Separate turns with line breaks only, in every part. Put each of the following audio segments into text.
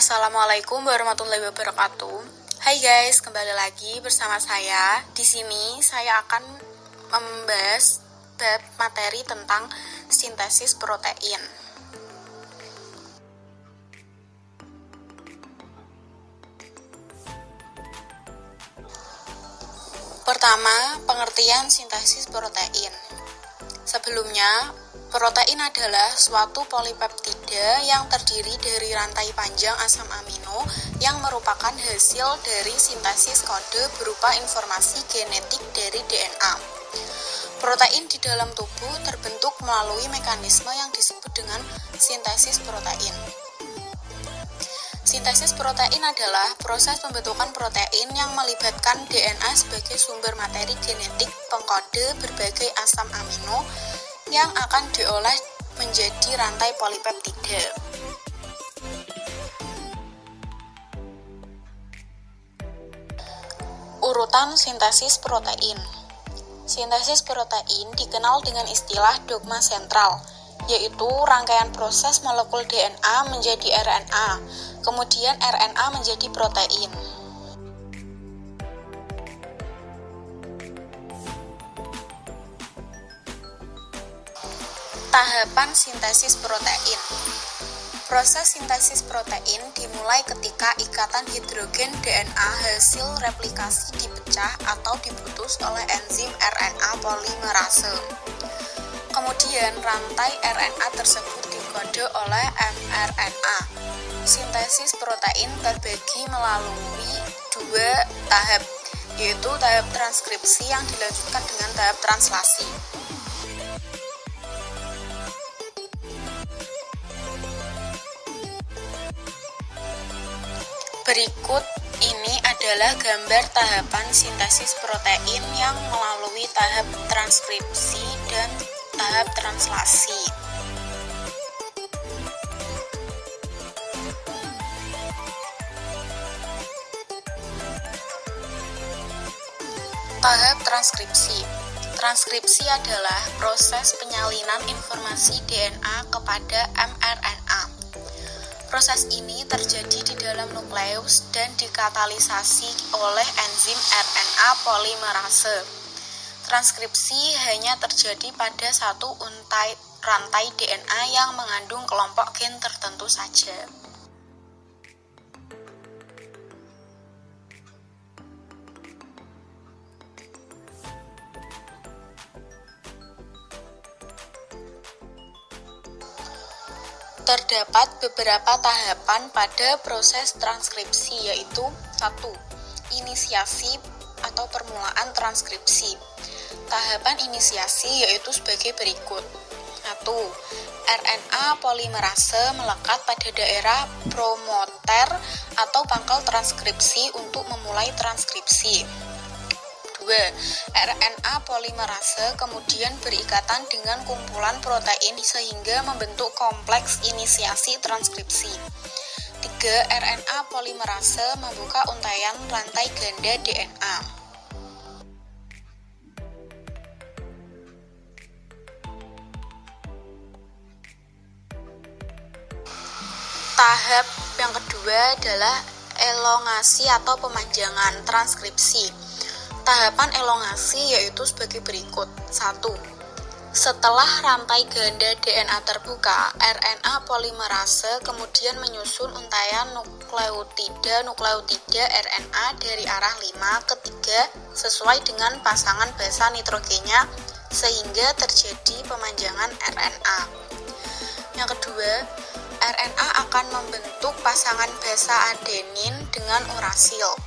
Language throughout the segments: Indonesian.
Assalamualaikum warahmatullahi wabarakatuh. Hai guys, kembali lagi bersama saya. Di sini saya akan membahas bab materi tentang sintesis protein. Pertama, pengertian sintesis protein. Sebelumnya, protein adalah suatu polipeptida yang terdiri dari rantai panjang asam amino yang merupakan hasil dari sintesis kode berupa informasi genetik dari DNA. Protein di dalam tubuh terbentuk melalui mekanisme yang disebut dengan sintesis protein. Sintesis protein adalah proses pembentukan protein yang melibatkan DNA sebagai sumber materi genetik pengkode berbagai asam amino yang akan diolah menjadi rantai polipeptida. Urutan sintesis protein. Sintesis protein dikenal dengan istilah dogma sentral, yaitu rangkaian proses molekul DNA menjadi RNA, kemudian RNA menjadi protein. Tahapan sintesis protein. Proses sintesis protein dimulai ketika ikatan hidrogen DNA hasil replikasi dipecah atau diputus oleh enzim RNA polimerase. Kemudian rantai RNA tersebut dikode oleh mRNA. Sintesis protein terbagi melalui dua tahap, yaitu tahap transkripsi yang dilanjutkan dengan tahap translasi. Berikut ini adalah gambar tahapan sintesis protein yang melalui tahap transkripsi dan tahap translasi. Tahap transkripsi. Transkripsi adalah proses penyalinan informasi DNA kepada mRNA. Proses ini terjadi di dalam nukleus dan dikatalisasi oleh enzim RNA polimerase. Transkripsi hanya terjadi pada satu rantai DNA yang mengandung kelompok gen tertentu saja. Terdapat beberapa tahapan pada proses transkripsi, yaitu 1. Inisiasi atau permulaan transkripsi. Tahapan inisiasi yaitu sebagai berikut. 1. RNA polimerase melekat pada daerah promoter atau pangkal transkripsi untuk memulai transkripsi. 2. RNA polimerase kemudian berikatan dengan kumpulan protein sehingga membentuk kompleks inisiasi transkripsi. 3. RNA polimerase membuka untaian rantai ganda DNA. Tahap yang kedua adalah elongasi atau pemanjangan transkripsi. Tahapan elongasi yaitu sebagai berikut. 1. Setelah rantai ganda DNA terbuka, RNA polimerase kemudian menyusun untaian nukleotida RNA dari arah 5 ke 3 sesuai dengan pasangan basa nitrogennya sehingga terjadi pemanjangan RNA. Yang kedua, RNA akan membentuk pasangan basa adenin dengan urasil.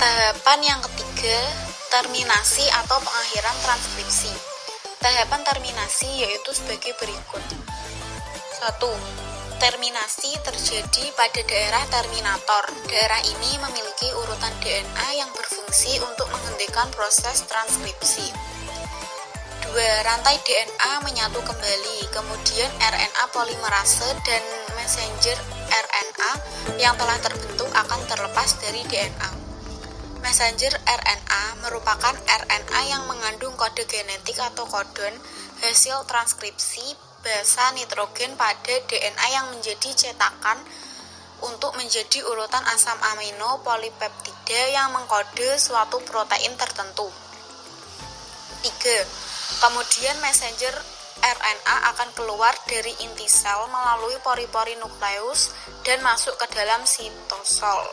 Tahapan yang ketiga, terminasi atau pengakhiran transkripsi. Tahapan terminasi yaitu sebagai berikut. 1. Terminasi terjadi pada daerah terminator. Daerah ini memiliki urutan DNA yang berfungsi untuk menghentikan proses transkripsi. 2. Rantai DNA menyatu kembali, kemudian RNA polimerase dan messenger RNA yang telah terbentuk akan terlepas dari DNA. Messenger RNA merupakan RNA yang mengandung kode genetik atau kodon hasil transkripsi basa nitrogen pada DNA yang menjadi cetakan untuk menjadi urutan asam amino polipeptida yang mengkode suatu protein tertentu. 3. Kemudian messenger RNA akan keluar dari inti sel melalui pori-pori nukleus dan masuk ke dalam sitosol.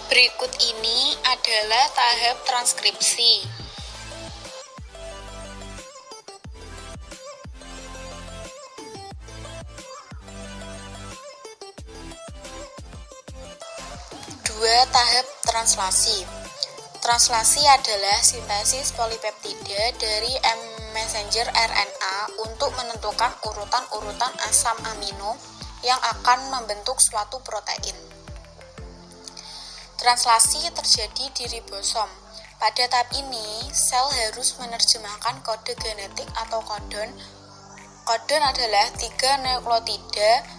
Berikut ini adalah tahap transkripsi. Tahap translasi. Translasi adalah sintesis polipeptida dari messenger RNA untuk menentukan urutan-urutan asam amino yang akan membentuk suatu protein. Translasi terjadi di ribosom. Pada tahap ini, sel harus menerjemahkan kode genetik atau kodon. Kodon adalah 3 nukleotida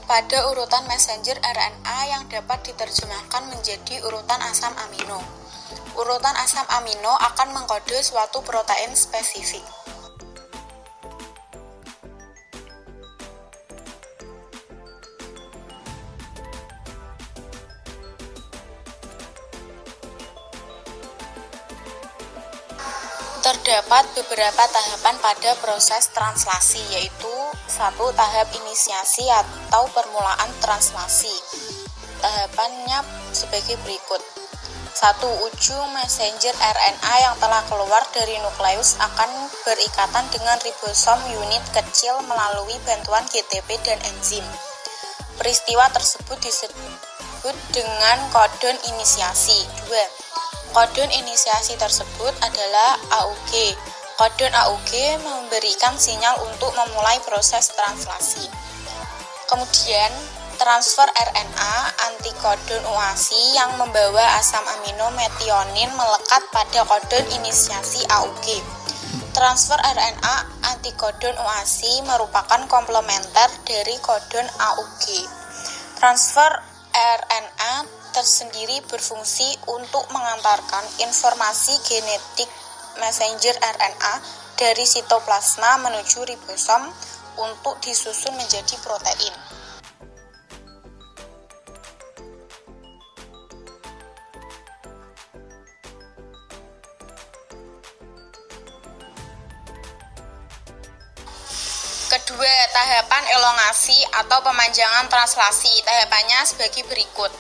pada urutan messenger RNA yang dapat diterjemahkan menjadi urutan asam amino. Urutan asam amino akan mengkode suatu protein spesifik. Terdapat beberapa tahapan pada proses translasi, yaitu 1. Tahap inisiasi atau permulaan translasi. Tahapannya sebagai berikut. 1. Ujung messenger RNA yang telah keluar dari nukleus akan berikatan dengan ribosom unit kecil melalui bantuan GTP dan enzim. Peristiwa tersebut disebut dengan kodon inisiasi. 2. Kodon inisiasi tersebut adalah AUG. Kodon AUG memberikan sinyal untuk memulai proses translasi. Kemudian, transfer RNA antikodon UASI yang membawa asam amino metionin melekat pada kodon inisiasi AUG. Transfer RNA antikodon UASI merupakan komplementer dari kodon AUG. Transfer RNA tersendiri berfungsi untuk mengantarkan informasi genetik messenger RNA dari sitoplasma menuju ribosom untuk disusun menjadi protein. Kedua, tahapan elongasi atau pemanjangan translasi. Tahapannya sebagai berikut.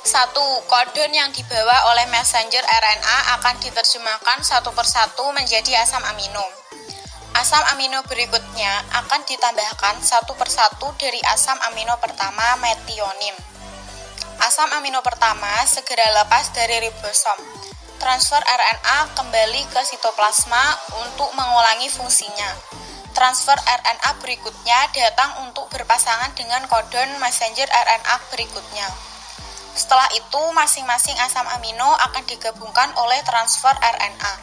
1. Kodon yang dibawa oleh messenger RNA akan diterjemahkan satu persatu menjadi asam amino. Asam amino berikutnya akan ditambahkan satu persatu dari asam amino pertama metionin. Asam amino pertama segera lepas dari ribosom. Transfer RNA kembali ke sitoplasma untuk mengulangi fungsinya. Transfer RNA berikutnya datang untuk berpasangan dengan kodon messenger RNA berikutnya. Setelah itu, masing-masing asam amino akan digabungkan oleh transfer RNA.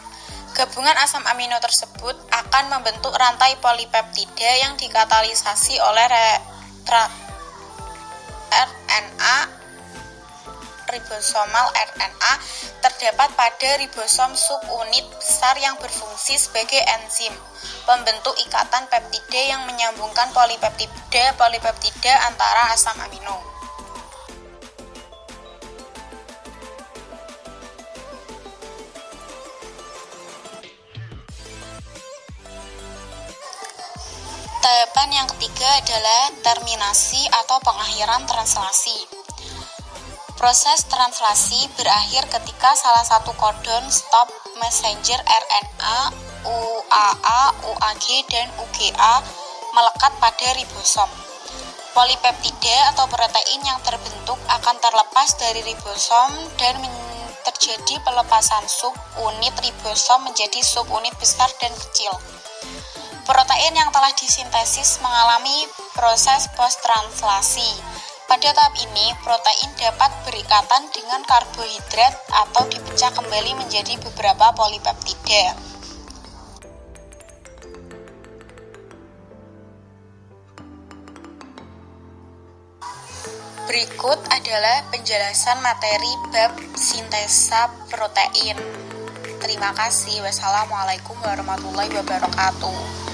Gabungan asam amino tersebut akan membentuk rantai polipeptida yang dikatalisasi oleh RNA ribosomal. RNA terdapat pada ribosom subunit besar yang berfungsi sebagai enzim pembentuk ikatan peptida yang menyambungkan polipeptida antara asam amino. Tahapan yang ketiga adalah terminasi atau pengakhiran translasi. Proses translasi berakhir ketika salah satu kodon stop messenger RNA, UAA, UAG, dan UGA melekat pada ribosom. Polipeptida atau protein yang terbentuk akan terlepas dari ribosom dan terjadi pelepasan subunit ribosom menjadi subunit besar dan kecil. Protein yang telah disintesis mengalami proses post-translasi. Pada tahap ini, protein dapat berikatan dengan karbohidrat atau dipecah kembali menjadi beberapa polipeptida. Berikut adalah penjelasan materi bab sintesa protein. Terima kasih. Wassalamualaikum warahmatullahi wabarakatuh.